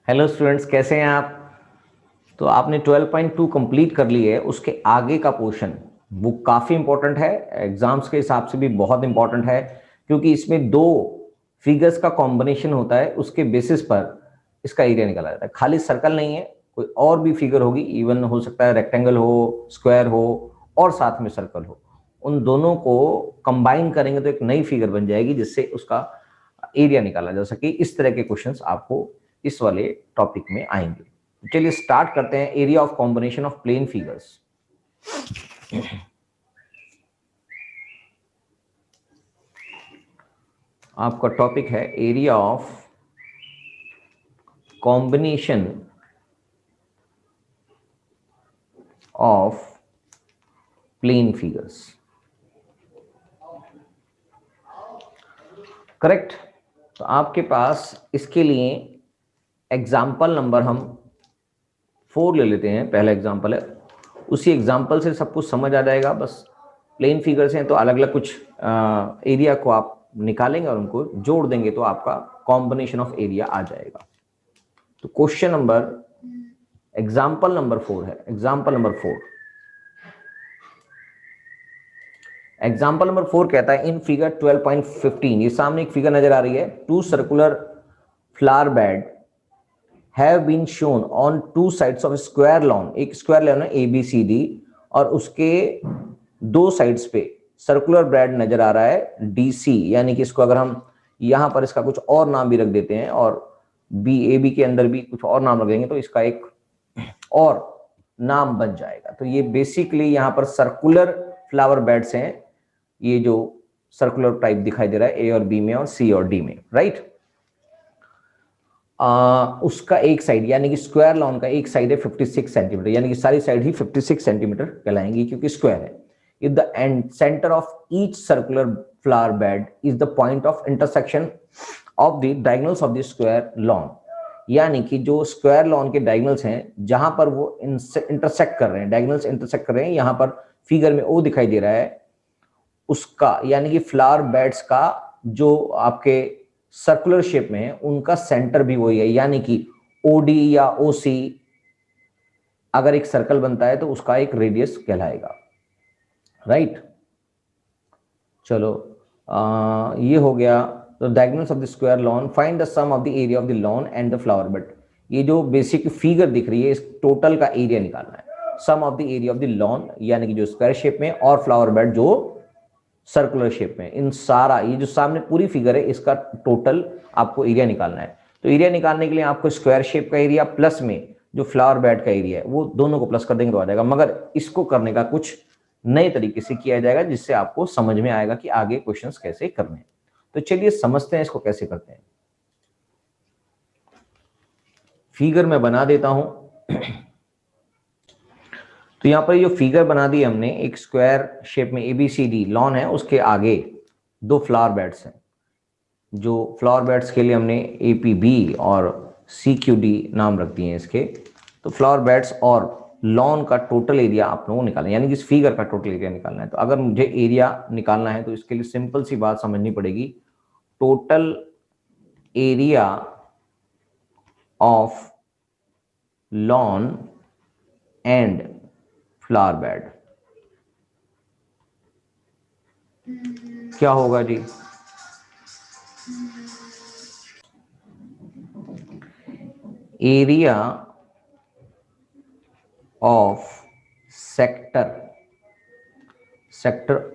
Hello students, कैसे हैं आप। तो आपने 12.2 कंप्लीट कर ली है। उसके आगे का पोर्शन वो काफ़ी इंपॉर्टेंट है, एग्जाम्स के हिसाब से भी बहुत इंपॉर्टेंट है, क्योंकि इसमें दो फिगर्स का कॉम्बिनेशन होता है, उसके बेसिस पर इसका एरिया निकाला जाता है। खाली सर्कल नहीं है, कोई और भी फिगर होगी, इवन हो सकता है रेक्टेंगल हो, स्क्वायर हो और साथ में सर्कल हो। उन दोनों को कंबाइन करेंगे तो एक नई फिगर बन जाएगी जिससे उसका एरिया निकाला जा सके। इस तरह के क्वेश्चंस आपको इस वाले टॉपिक में आएंगे। चलिए स्टार्ट करते हैं। Area of combination of plane figures. आपका टॉपिक है area of combination of plane figures. Correct. तो आपके पास इसके लिए एग्जाम्पल नंबर हम 4 ले लेते हैं। पहला एग्जाम्पल है, उसी एग्जाम्पल से सब कुछ समझ आ जाएगा। बस प्लेन फिगर्स हैं तो अलग अलग कुछ एरिया को आप निकालेंगे और उनको जोड़ देंगे तो आपका कॉम्बिनेशन ऑफ एरिया आ जाएगा। तो क्वेश्चन नंबर एग्जाम्पल नंबर 4 है। एग्जाम्पल नंबर 4 कहता है इन फिगर 12.15, ये सामने एक फिगर नजर आ रही है। 2 circular flower bed have been shown on 2 sides of square lawn. एक स्क्वायर लॉन है ABCD और उसके 2 साइड्स पे सर्कुलर बेड नजर आ रहा है DC, यानी कि इसको अगर हम यहां पर इसका कुछ और नाम भी रख देते हैं और AB के अंदर भी कुछ और नाम रख देंगे तो इसका एक और नाम बन जाएगा। तो ये बेसिकली यहां पर सर्कुलर फ्लावर बेड्स हैं, ये जो सर्कुलर टाइप दिखाई दे रहा है A और B में और C और D में, राइट। उसका एक साइड यानी कि स्क्वायर लॉन का एक साइड है 56 सेंटीमीटर, यानी कि सारी साइड ही 56 सेंटीमीटर कहलाएंगी क्योंकि स्क्वायर है। If the end centre of each circular flower bed is the point of intersection of the diagonals of the square lawn, यानी कि जो स्क्वायर लॉन के डायगोनल्स हैं जहां पर वो इंटरसेक्ट कर रहे हैं, डायगोनल्स इंटरसेक्ट कर रहे हैं, यहां पर फिगर में O दिखाई दे रहा है, उसका यानी कि फ्लावर बेड्स का जो आपके सर्कुलर शेप में है उनका सेंटर भी वही है, यानी कि OD या OC अगर एक सर्कल बनता है तो उसका एक रेडियस कहलाएगा, राइट। चलो ये हो गया। तो diagonals of the square lawn, find the sum of the area of the lawn and the flower bed. ये जो बेसिक फिगर दिख रही है इस टोटल का एरिया निकालना है। Sum of the area of the lawn यानी कि जो स्क्वायर शेप में, और फ्लावर बेड जो सर्कुलर शेप में, इन सारा ये जो सामने पूरी फिगर है इसका टोटल आपको एरिया निकालना है। तो एरिया निकालने के लिए आपको स्क्वायर शेप का एरिया प्लस में जो फ्लावर बेड का एरिया है वो दोनों को प्लस कर देंगे तो आ जाएगा। मगर इसको करने का कुछ नए तरीके से किया जाएगा जिससे आपको समझ में आएगा कि आगे क्वेश्चंस कैसे करने हैं। तो चलिए समझते हैं इसको कैसे करते हैं। फिगर मैं बना देता हूं। तो यहां पर जो फिगर बना दी हमने, एक स्क्वायर शेप में ABCD लॉन है, उसके आगे 2 फ्लावर बेड्स हैं। जो फ्लावर बेड्स के लिए हमने APB और CQD नाम रख दिए हैं इसके। तो फ्लावर बेड्स और लॉन का टोटल एरिया आप लोगों को निकालना है, यानी कि इस फिगर का टोटल एरिया निकालना है। तो अगर मुझे एरिया निकालना है तो इसके लिए सिंपल सी बात समझनी पड़ेगी। Total area of lawn and flower bed क्या होगा जी? Area of sector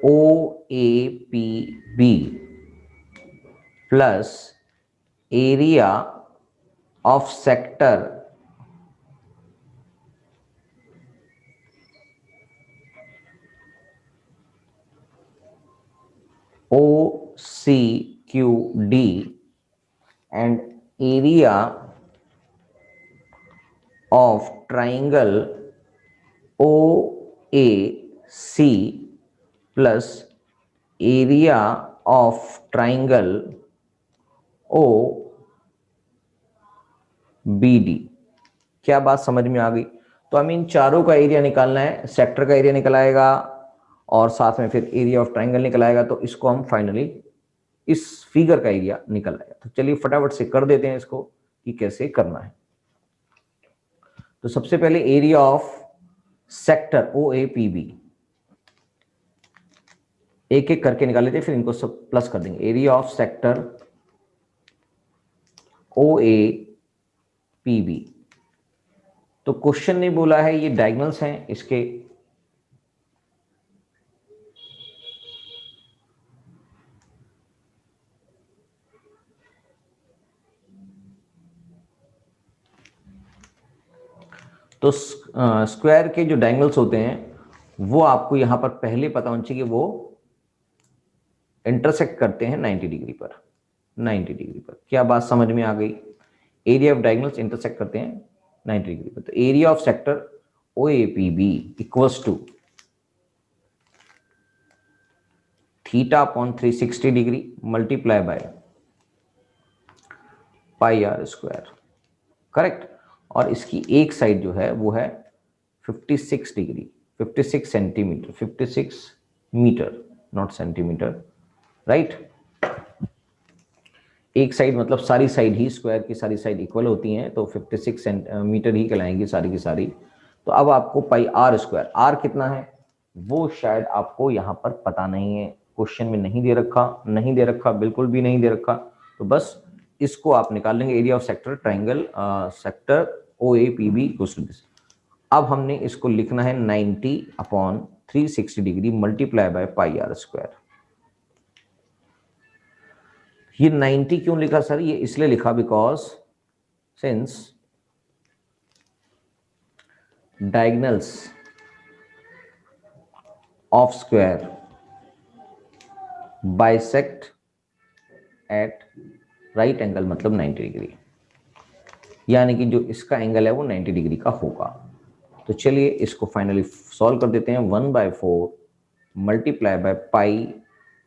OAPB plus area of sector OCQD and area of triangle OAC plus area of triangle OBD। क्या बात समझ में आ गई? तो हमें इन चारों का एरिया निकालना है। सेक्टर का एरिया निकल आएगा और साथ में फिर एरिया ऑफ ट्राइंगल निकल आएगा। तो इसको हम फाइनली इस फिगर का एरिया निकल आएगा। तो चलिए फटाफट से कर देते हैं इसको कि कैसे करना है। तो सबसे पहले area of sector O A P B, एक एक करके निकाल लेते, फिर इनको सब प्लस कर देंगे। Area of sector O A P B, तो क्वेश्चन ने बोला है ये डायगोनल्स हैं इसके, तो स्क्वायर के जो डायगोनल्स होते हैं वो आपको यहां पर पहले पता होना चाहिए कि वो इंटरसेक्ट करते हैं 90 डिग्री पर। 90 डिग्री पर, क्या बात समझ में आ गई? एरिया ऑफ डायगोनल्स इंटरसेक्ट करते हैं 90 डिग्री पर। तो area of sector O A P B equals to theta upon 360 degree multiply by pi are square, correct. और इसकी एक साइड जो है वो है 56 degree, 56 centimetre, 56 metre, not centimetre, right. एक साइड मतलब सारी साइड ही, स्क्वायर की सारी साइड इक्वल होती हैं, तो 56 मीटर ही कहलाएंगी सारी की सारी। तो अब आपको पाई आर स्क्वायर, आर कितना है वो शायद आपको यहाँ पर पता नहीं है, क्वेश्चन में नहीं दे रखा, नहीं दे रखा, बिल्कुल भी नहीं दे रखा। तो बस इसको आप निकाल लेंगे, area of sector triangle sector O A P B equals to this. अब हमने इसको लिखना है 90 upon 360 degree multiply by pi are square. ये 90 क्यों लिखा सर? ये इसलिए लिखा because since diagonals of square bisect at right angle, मतलब 90 डिग्री, यानी कि जो इसका एंगल है वो 90 डिग्री का होगा। तो चलिए इसको फाइनली सॉल्व कर देते हैं। 1/4 मल्टीप्लाई बाय पाई,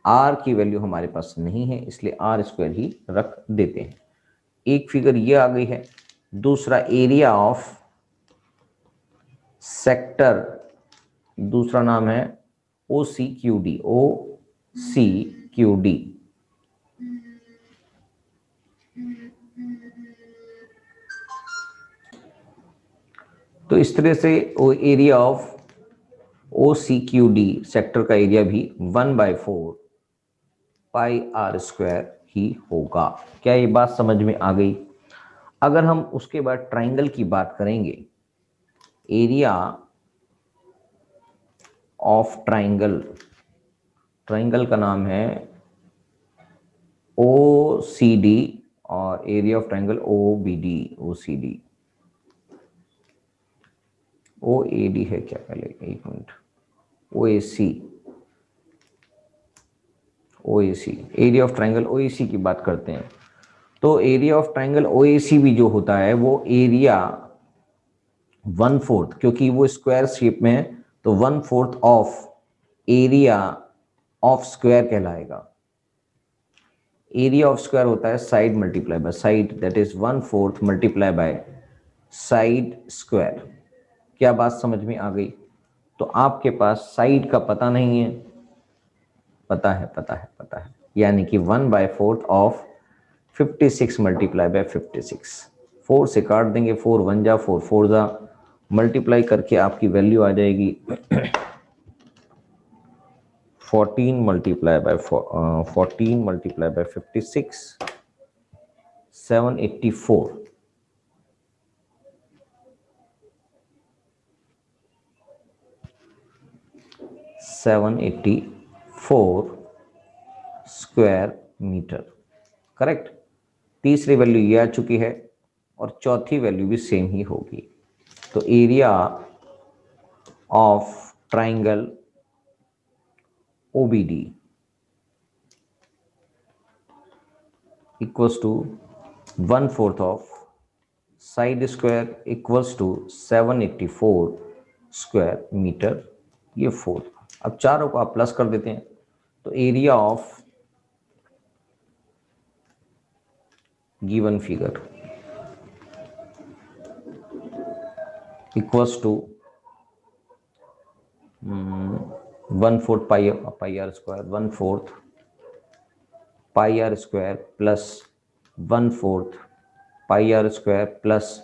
आर की वैल्यू हमारे पास नहीं है इसलिए आर स्क्वायर ही रख देते हैं। एक फिगर ये आ गई है। दूसरा एरिया ऑफ सेक्टर, दूसरा नाम है O C Q D, O C Q D. तो इस तरह से area of O C Q D sector का एरिया भी 1/4 पाई आर स्क्वायर ही होगा। क्या ये बात समझ में आ गई? अगर हम उसके बाद ट्राइंगल की बात करेंगे, एरिया ऑफ ट्राइंगल, ट्राइंगल का नाम है ओ सी डी, और area of triangle O B D, O C D, O A D है क्या? पहले एक मिनट, O A C, O A C, area of triangle O A C की बात करते हैं। तो area of triangle O A C भी जो होता है वो एरिया 1/4, क्योंकि वो स्क्वायर शेप में है तो 1/4 ऑफ एरिया ऑफ स्क्वायर कहलाएगा। एरिया ऑफ स्क्वायर होता है side multiply by side, that is 1/4 multiply by side square. क्या बात समझ में आ गई? तो आपके पास साइड का पता नहीं है, पता है, पता है, पता है, यानी कि 1/4 ऑफ 56 मल्टीप्लाई बाय 56, 4 से काट देंगे, 4 1 जा, 4 4 जा, मल्टीप्लाई करके आपकी वैल्यू आ जाएगी 14 multiply by 56, 784। Square metre, correct. तीसरी वैल्यू ये आ चुकी है और चौथी वैल्यू भी सेम ही होगी। तो area of triangle OBD equals to 1/4 of side square equals to 784 square metre, ये 4। अब चारों को आप प्लस कर देते हैं तो area of given figure equals to 1/4 pi are square, 1/4 pi are square plus 1/4 pi are square plus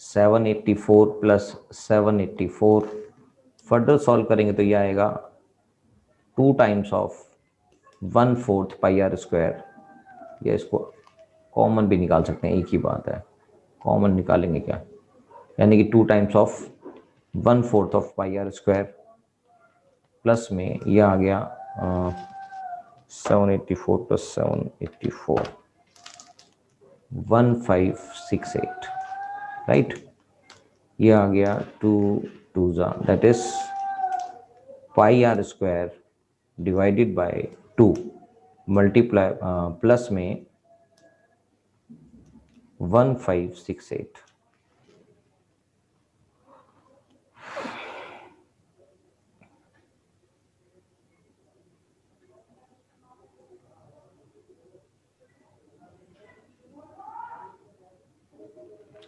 784 plus 784, further solve करेंगे तो ये आएगा 2 times of 1/4 pi are square, या इसको कॉमन भी निकाल सकते हैं, एक ही बात है, कॉमन निकालेंगे क्या, यानी कि 2 times of 1/4 of pi are square, plus में ये आ गया 784 प्लस 784 1568, राइट। ये आ गया 2 2 that is pi are square divided by 2 multiply plus में 1568।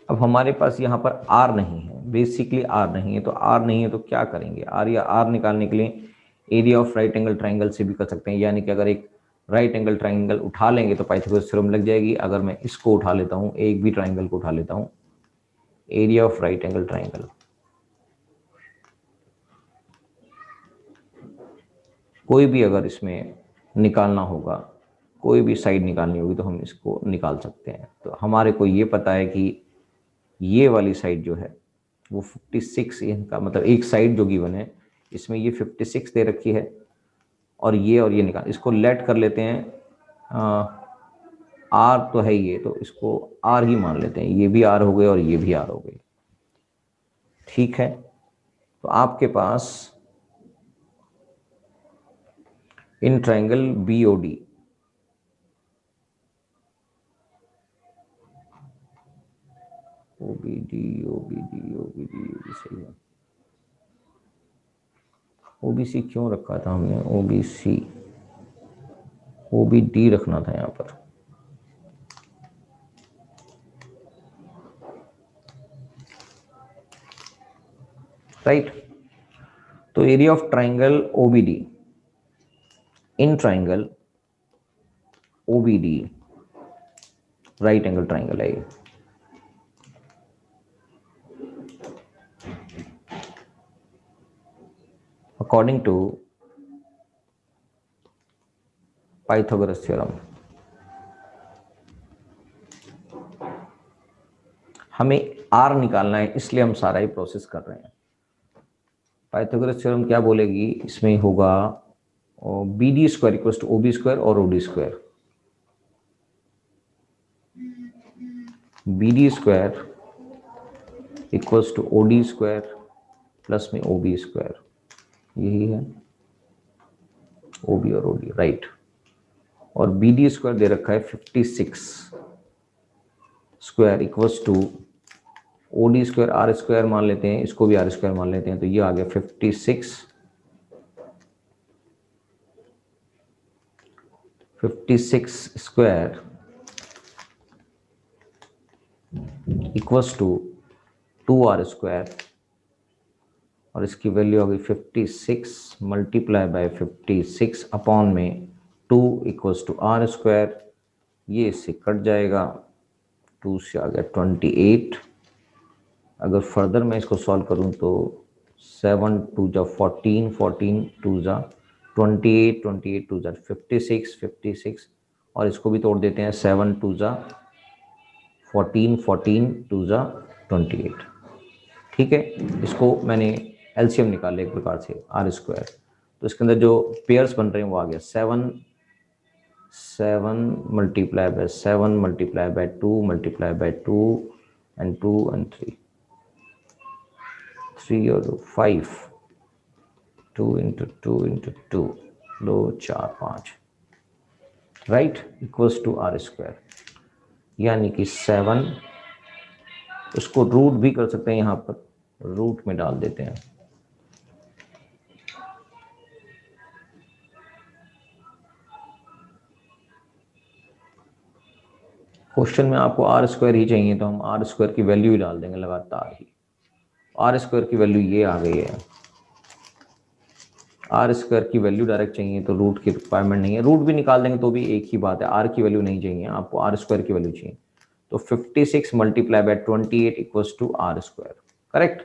अब हमारे पास यहाँ पर आर नहीं है, बेसिकली आर नहीं है, तो आर नहीं है तो क्या करेंगे, आर या आर निकालने के लिए area of right angle triangle से भी कर सकते हैं, यानी कि अगर एक राइट एंगल ट्राइंगल उठा लेंगे तो पाइथागोरस थ्योरम लग जाएगी। अगर मैं इसको उठा लेता हूँ, एक भी ट्राइंगल को उठा लेता हूँ, area of right angle triangle, कोई भी अगर इसमें निकालना होगा, कोई भी साइड निकालनी होगी तो हम इसको निकाल सकते हैं। तो हमारे को ये पता है कि ये वाली साइड जो है वो 56, इनका मतलब एक साइड जो गिवन है इसमें ये 56 दे रखी है, और ये निकाल, इसको लेट कर लेते हैं, आर तो है ये, तो इसको आर ही मान लेते हैं, ये भी आर हो गए और ये भी आर हो गए, ठीक है। तो आपके पास इन triangle BOD OBD OBD OBD सही है, ओबीसी क्यों रखा था हमने, ओबीसी ओबीडी रखना था यहाँ पर, राइट। तो area of triangle OBD in triangle OBD right angle triangle है ये, अकॉर्डिंग टू पाइथागोरस थ्योरम। हमें आर निकालना है, इसलिए हम सारा ही प्रोसेस कर रहे हैं। पाइथागोरस थ्योरम क्या बोलेगी, इसमें होगा B D square equal to O B square और O D square, B D square equals to O D square plus में ओ बी स्क्वायर, यही है ओ बी और ओ डी, राइट। और बी डी स्क्वायर दे रखा है 56 square equals to O D square R square मान लेते हैं, इसको भी आर स्क्वायर मान लेते हैं, तो ये आ गया 56 square equals to 2r square, और इसकी वैल्यू आ गई 56 मल्टीप्लाई बाय 56 अपॉन में 2 इक्वल्स टू आर स्क्वायर, ये इससे कट जाएगा, 2 से आ गया 28। अगर फर्दर मैं इसको सॉल्व करूं तो 7 2 जा 14, 14 2 जा 28, 28 2 जा 56, 56, और इसको भी तोड़ देते हैं, 7 2 जा 14, 14 2 जा 28, ठीक है। इसको मैंने एलसीएम निकाला एक प्रकार से आर स्क्वायर, तो इसके अंदर जो पेयर्स बन रहे हैं वो आ गया 7 multiply by 7 multiply by 2 multiply by 2 and 2 and 3 और 5, 2 into 2 into 2, 2 4 5, right, equals to are square, यानी कि 7, उसको रूट भी कर सकते हैं, यहाँ पर रूट में डाल देते हैं, क्वेश्चन में आपको आर स्क्वायर ही चाहिए तो हम आर स्क्वायर की वैल्यू ही डाल देंगे लगातार ही, आर स्क्वायर की वैल्यू ये आ गई है, आर स्क्वायर की वैल्यू डायरेक्ट चाहिए तो रूट की रिक्वायरमेंट नहीं है, रूट भी निकाल देंगे तो भी एक ही बात है, आर की वैल्यू नहीं चाहिए आपको, आर स्क्वायर की वैल्यू चाहिए, तो 56 multiply by 28 equals to are square, correct.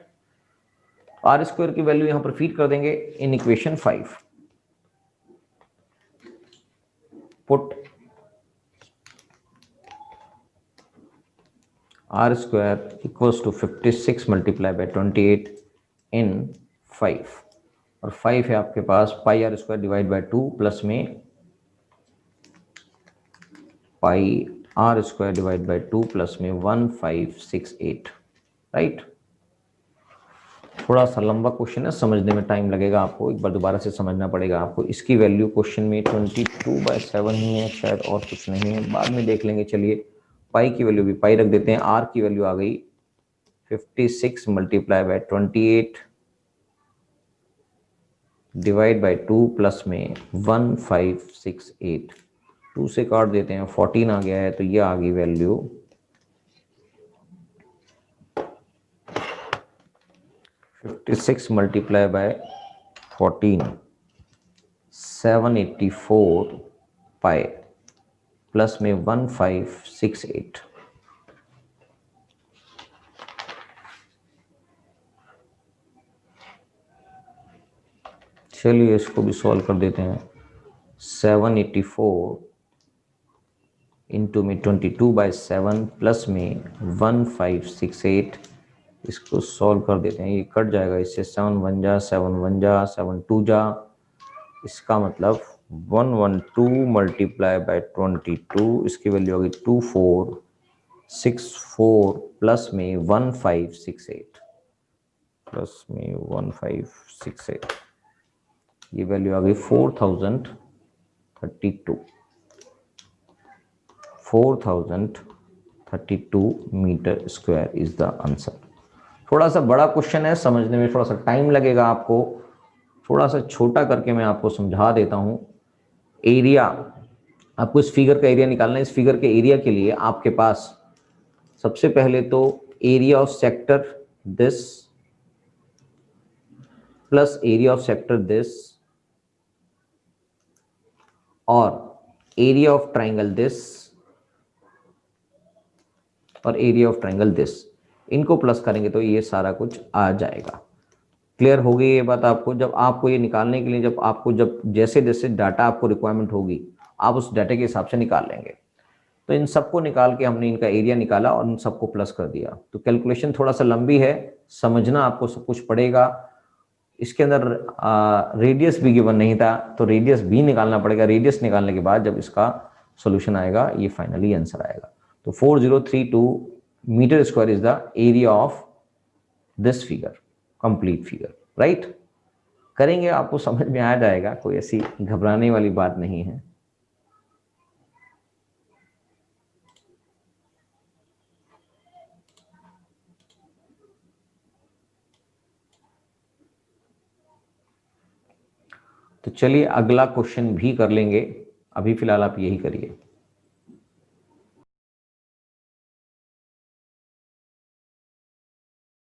R square की वैल्यू यहां पर फीड कर देंगे in equation 5। Put R square equals to 56 multiply by 28 in 5, और 5 है आपके पास pi are square divide by 2 plus में pi are square divide by 2 plus में 1568, राइट। थोड़ा सा लंबा क्वेश्चन है, समझने में टाइम लगेगा आपको, एक बार दोबारा से समझना पड़ेगा आपको। इसकी वैल्यू क्वेश्चन में 22/7 ही है शायद, और कुछ नहीं है, बाद में देख लेंगे। चलिए पाई की वैल्यू भी पाई रख देते हैं। आर की वैल्यू आ गई 56 multiply by 28 divide by 2 plus में 1568, 2 से काट देते हैं 14 आ गया है, तो ये आ गई value 56 multiply bye 14 784 pi plus में 1568। चलिए इसको भी सॉल्व कर देते हैं। 784 इंटू में 22/7 प्लस में 1568, इसको सॉल्व कर देते हैं। ये कट जाएगा इससे, 7 1 जा 7 1 जा 7 2 जा, इसका मतलब 112 मल्टीप्लाई बाय 22, इसकी वैल्यू होगी 2464 प्लस में 1568 प्लस में 1568, ये वैल्यू आ गई 4032 4032 metre square is the answer. थोड़ा सा बड़ा क्वेश्चन है, समझने में थोड़ा सा टाइम लगेगा आपको। थोड़ा सा छोटा करके मैं आपको समझा देता हूं। एरिया, आपको इस फिगर का एरिया निकालना है। इस फिगर के एरिया के लिए आपके पास सबसे पहले तो area of sector this plus area of sector this और एरिया ऑफ ट्राइंगल दिस और एरिया ऑफ ट्राइंगल दिस, इनको प्लस करेंगे तो ये सारा कुछ आ जाएगा। क्लियर हो गई ये बात आपको? जब आपको ये निकालने के लिए, जब जैसे जैसे डाटा आपको रिक्वायरमेंट होगी, आप उस डाटा के हिसाब से निकाल लेंगे। तो इन सबको निकाल के हमने इनका एरिया निकाला और इन सबको प्लस कर दिया। तो कैलकुलेशन थोड़ा सा लंबी है, समझना आपको सब कुछ पड़ेगा। इसके अंदर रेडियस भी गिवन नहीं था, तो रेडियस भी निकालना पड़ेगा। रेडियस निकालने के बाद जब इसका सोल्यूशन आएगा, ये फाइनली आंसर आएगा। तो 4032 metre square is the area of this figure, complete figure, right. करेंगे, आपको समझ में आ जाएगा, कोई ऐसी घबराने वाली बात नहीं है। तो चलिए अगला क्वेश्चन भी कर लेंगे, अभी फिलहाल आप यही करिए।